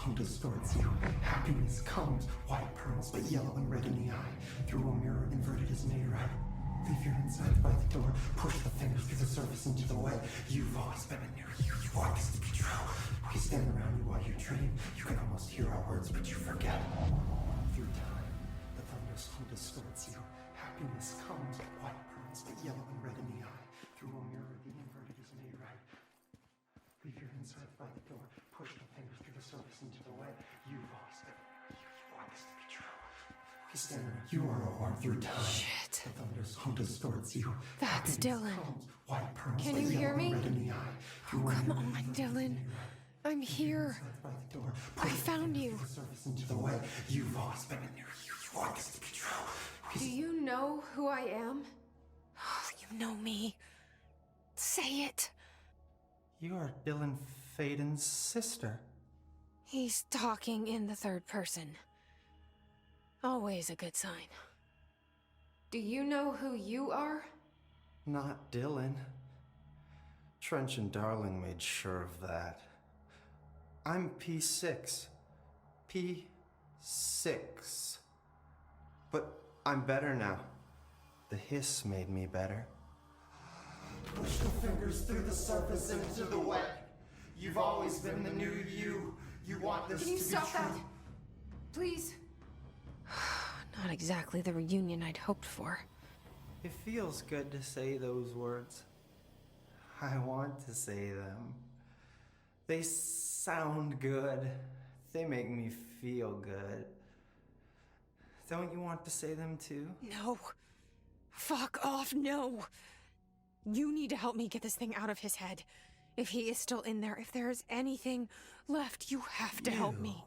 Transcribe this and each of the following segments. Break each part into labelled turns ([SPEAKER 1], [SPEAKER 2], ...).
[SPEAKER 1] who distorts you. Happiness comes, white pearls, but yellow and red in the eye. Through a mirror inverted is made right. Leave your insides by the door, push the fingers through the surface into the way. You've always been in near you want this to be true. We stand around you while you dream. You can almost hear our words, but you forget. Through time, the thunder's hum distorts you. Happiness comes, white pearls, but yellow and red in the eye. Through a mirror, the inverted is made right. Leave your insides by the door, push the fingers through the surface into the way. You've always been near you want this to be true. We stand around you are a war through time.
[SPEAKER 2] Shit.
[SPEAKER 1] The thunder's hum distorts you.
[SPEAKER 2] That's Dylan.
[SPEAKER 1] Comes, white pearls,
[SPEAKER 2] Can
[SPEAKER 1] but
[SPEAKER 2] you hear
[SPEAKER 1] yellow and
[SPEAKER 2] me?
[SPEAKER 1] red in the eye.
[SPEAKER 2] Oh, come on, Dylan. I'm here. I found you.
[SPEAKER 1] Into the way. You've always been in near you want this to be true.
[SPEAKER 2] Do you know who I am? Oh, you know me. Say it.
[SPEAKER 3] You are Dylan Faden's sister.
[SPEAKER 2] He's talking in the third person. Always a good sign. Do you know who you are?
[SPEAKER 3] Not Dylan. Trench and Darling made sure of that. I'm P6. P6. But I'm better now. The hiss made me better.
[SPEAKER 1] Push the fingers through the surface into the wet. You've always been the new you. You want this to be true.
[SPEAKER 2] Can you stop that? Please? Not exactly the reunion I'd hoped for.
[SPEAKER 3] It feels good to say those words. I want to say them. They sound good. They make me feel good. Don't you want to say them too?
[SPEAKER 2] No. Fuck off, no. You need to help me get this thing out of his head. If he is still in there, if there is anything left, you have to help me.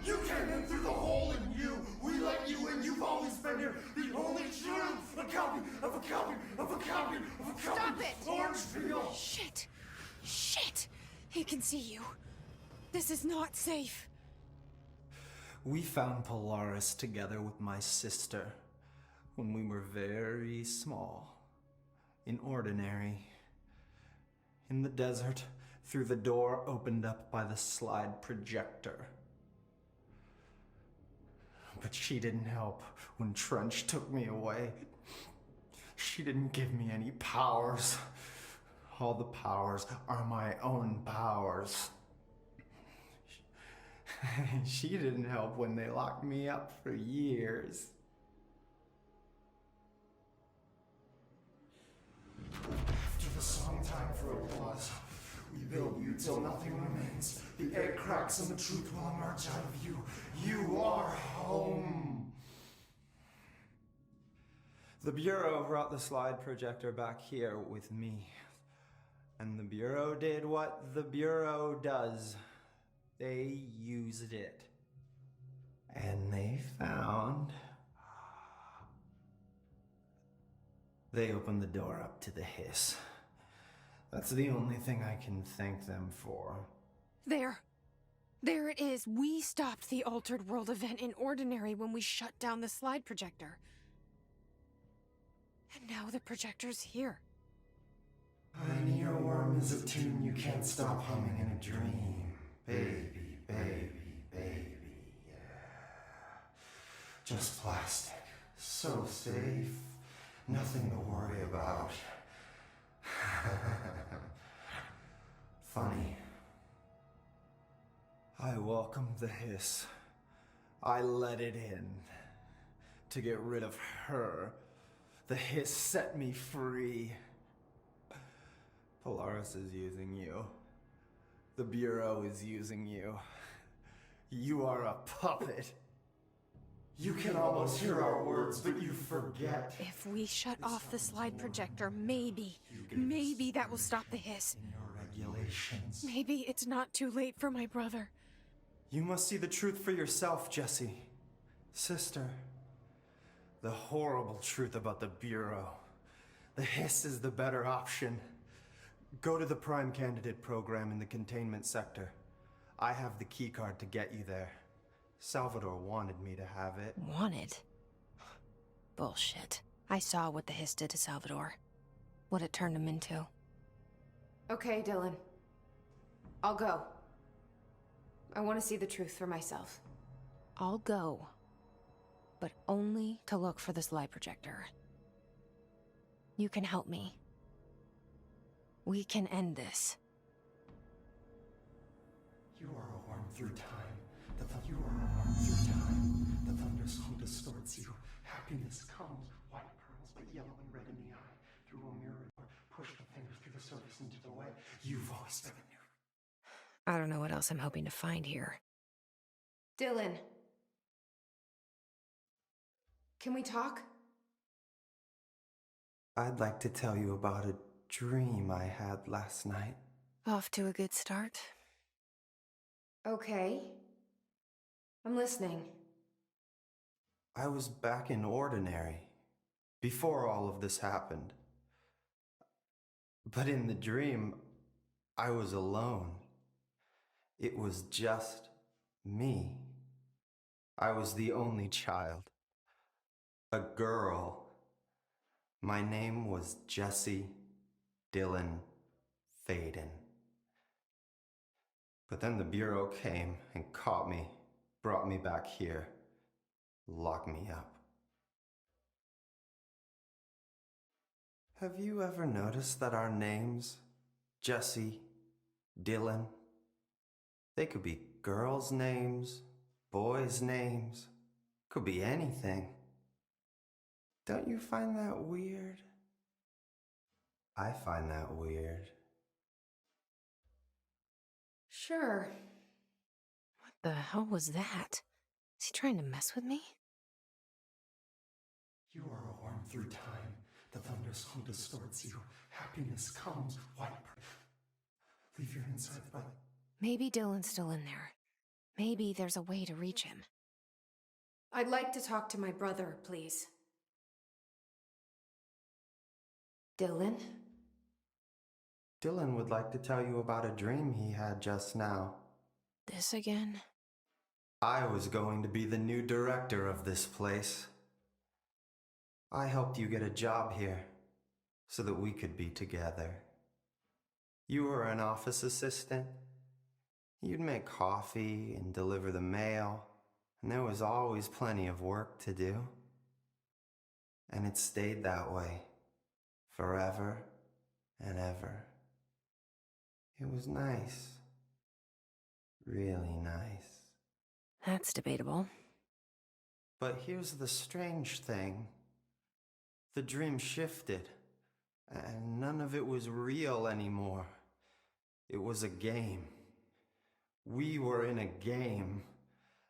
[SPEAKER 1] You came in through the hole in you. We let you in. You've always been here. The only truth. A copy of a copy of a copy of a copy.
[SPEAKER 2] Stop it!
[SPEAKER 1] Orange peel.
[SPEAKER 2] Shit. Shit. He can see you. This is not safe.
[SPEAKER 3] We found Polaris together with my sister when we were very small, in Ordinary, in the desert, through the door opened up by the slide projector. But she didn't help when Trench took me away. She didn't give me any powers. All the powers are my own powers. She didn't help when they locked me up for years.
[SPEAKER 1] After the song time for applause, we build you till nothing remains. The egg cracks and the truth will emerge out of you. You are home.
[SPEAKER 3] The Bureau brought the slide projector back here with me. And the Bureau did what the Bureau does. They used it. And they found... They opened the door up to the hiss. That's the only thing I can thank them for.
[SPEAKER 2] There. There it is. We stopped the Altered World event in Ordinary when we shut down the slide projector. And now the projector's here.
[SPEAKER 1] An earworm is a tune you can't stop humming in a dream. Baby, baby, baby, yeah. Just plastic. So safe. Nothing to worry about. Funny.
[SPEAKER 3] I welcomed the hiss. I let it in. To get rid of her. The hiss set me free. Polaris is using you. The Bureau is using you. You are a puppet.
[SPEAKER 1] You can almost hear our words, but you forget.
[SPEAKER 2] If we shut off the slide projector, maybe that will stop the hiss.
[SPEAKER 1] In your regulations.
[SPEAKER 2] Maybe it's not too late for my brother.
[SPEAKER 3] You must see the truth for yourself, Jessie. Sister. The horrible truth about the Bureau. The hiss is the better option. Go to the Prime Candidate program in the containment sector. I have the keycard to get you there. Salvador wanted me to have it.
[SPEAKER 2] Wanted? Bullshit. I saw what the hiss did to Salvador. What it turned him into. Okay, Dylan. I'll go. I want to see the truth for myself. I'll go. But only to look for this lie projector. You can help me. We can end this.
[SPEAKER 1] You are a worm through time. You are a worm through time. The thunderstorm distorts you. Happiness comes, white pearls, but yellow and red in the eye. Through a mirror, push the fingers through the surface into the way. You've always been a new.
[SPEAKER 2] I don't know what else I'm hoping to find here. Dylan. Can we talk?
[SPEAKER 3] I'd like to tell you about a dream I had last night.
[SPEAKER 2] Off to a good start. Okay. I'm listening.
[SPEAKER 3] I was back in Ordinary, before all of this happened. But in the dream, I was alone. It was just me. I was the only child. A girl. My name was Jesse Dylan Faden. But then the Bureau came and caught me, brought me back here, locked me up. Have you ever noticed that our names, Jesse, Dylan, they could be girls' names, boys' names, could be anything. Don't you find that weird? I find that weird.
[SPEAKER 2] Sure. What the hell was that? Is he trying to mess with me?
[SPEAKER 1] You are a worm through time. The thunderstorm distorts you. Happiness comes, white pearls. Leave your insides by.
[SPEAKER 2] Maybe Dylan's still in there. Maybe there's a way to reach him. I'd like to talk to my brother, please. Dylan?
[SPEAKER 3] Dylan would like to tell you about a dream he had just now.
[SPEAKER 2] This again?
[SPEAKER 3] I was going to be the new director of this place. I helped you get a job here so that we could be together. You were an office assistant. You'd make coffee and deliver the mail, and there was always plenty of work to do. And it stayed that way, forever and ever. It was nice. Really nice.
[SPEAKER 2] That's debatable.
[SPEAKER 3] But here's the strange thing. The dream shifted, and none of it was real anymore. It was a game. We were in a game,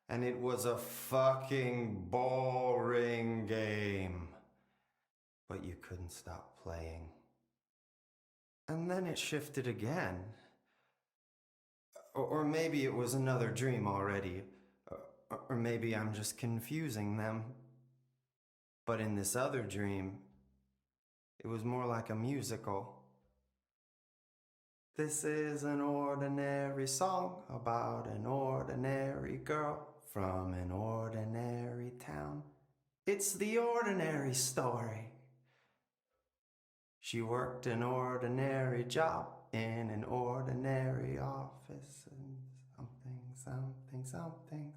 [SPEAKER 3] and it was a fucking boring game. But you couldn't stop playing. And then it shifted again. Or maybe it was another dream already. Or maybe I'm just confusing them. But in this other dream, it was more like a musical. This is an ordinary song about an ordinary girl from an ordinary town. It's the ordinary story. She worked an ordinary job in an ordinary office and something.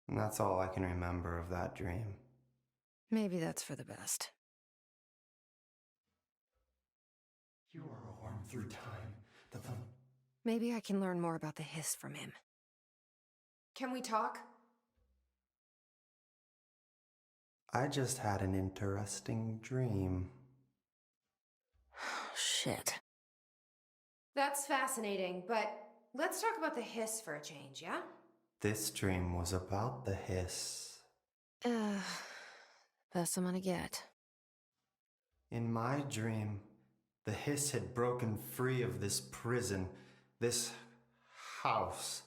[SPEAKER 3] And that's all I can remember of that dream.
[SPEAKER 2] Maybe that's for the best.
[SPEAKER 1] You are a worm through time.
[SPEAKER 2] Maybe I can learn more about the hiss from him. Can we talk?
[SPEAKER 3] I just had an interesting dream.
[SPEAKER 2] Shit. That's fascinating, but let's talk about the hiss for a change, yeah?
[SPEAKER 3] This dream was about the hiss.
[SPEAKER 2] Best I'm gonna get.
[SPEAKER 3] In my dream, the hiss had broken free of this prison, this house.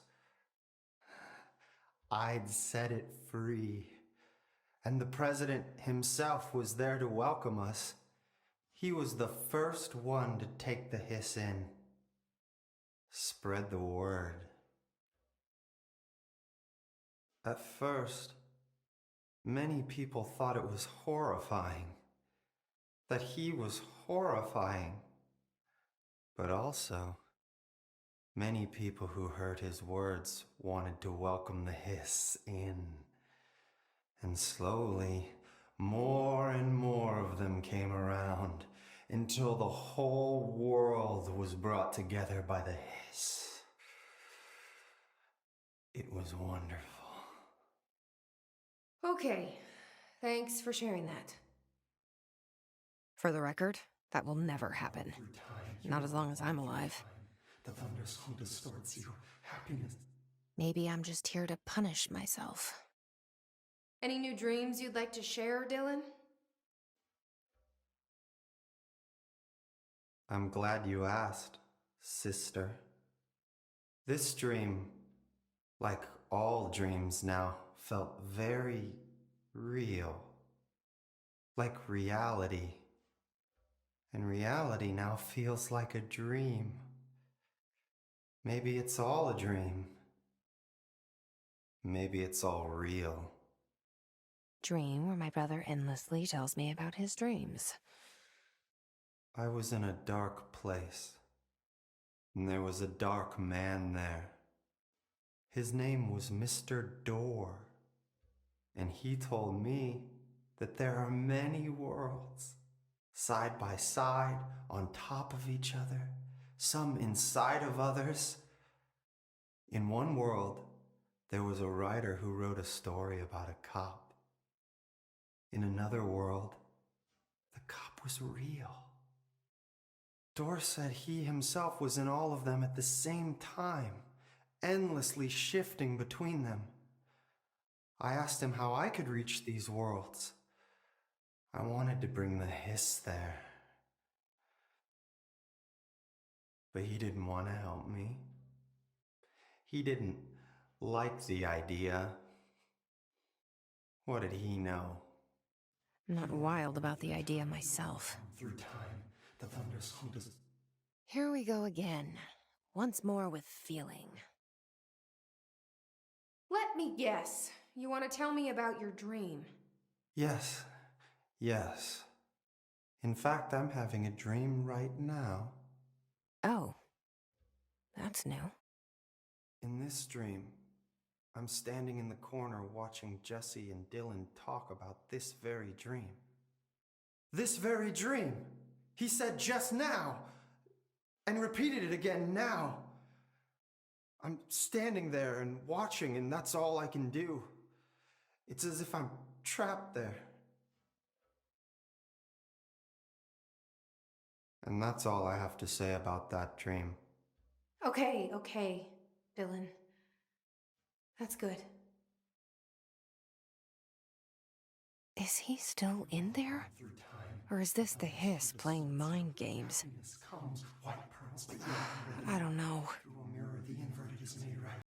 [SPEAKER 3] I'd set it free. And the president himself was there to welcome us. He was the first one to take the hiss in. Spread the word. At first, many people thought it was horrifying. That he was horrifying. But also, many people who heard his words wanted to welcome the hiss in. And slowly, more and more of them came around until the whole world was brought together by the hiss. It was wonderful.
[SPEAKER 2] Okay, thanks for sharing that. For the record, that will never happen.
[SPEAKER 1] Through time,
[SPEAKER 2] Not as long as I'm alive.
[SPEAKER 1] the thunderstorm distorts you. Happiness.
[SPEAKER 2] Maybe I'm just here to punish myself. Any new dreams you'd like to share, Dylan?
[SPEAKER 3] I'm glad you asked, sister. This dream, like all dreams now, felt very real. Like reality. And reality now feels like a dream. Maybe it's all a dream. Maybe it's all real.
[SPEAKER 2] Dream where my brother endlessly tells me about his dreams.
[SPEAKER 3] I was in a dark place, and there was a dark man there. His name was Mr. Door, and he told me that there are many worlds, side by side, on top of each other, some inside of others. In one world, there was a writer who wrote a story about a cop. In another world, the cop was real. Door said he himself was in all of them at the same time, endlessly shifting between them. I asked him how I could reach these worlds. I wanted to bring the hiss there. But he didn't want to help me. He didn't like the idea. What did he know?
[SPEAKER 2] I'm not wild about the idea myself.
[SPEAKER 1] Through time, the thunderstorm
[SPEAKER 2] Here we go again. Once more with feeling. Let me guess. You want to tell me about your dream?
[SPEAKER 3] Yes. In fact, I'm having a dream right now.
[SPEAKER 2] Oh. That's new.
[SPEAKER 3] In this dream, I'm standing in the corner watching Jesse and Dylan talk about this very dream. This very dream! He said just now! And repeated it again now! I'm standing there and watching, and that's all I can do. It's as if I'm trapped there. And that's all I have to say about that dream.
[SPEAKER 2] Okay, Dylan. That's good. Is he still in there?
[SPEAKER 1] through time.
[SPEAKER 2] Or is this the hiss playing mind games?
[SPEAKER 1] Happiness comes, white pearls, but yellow and red.
[SPEAKER 2] I don't know.
[SPEAKER 1] Through a mirror, the inverted is made right.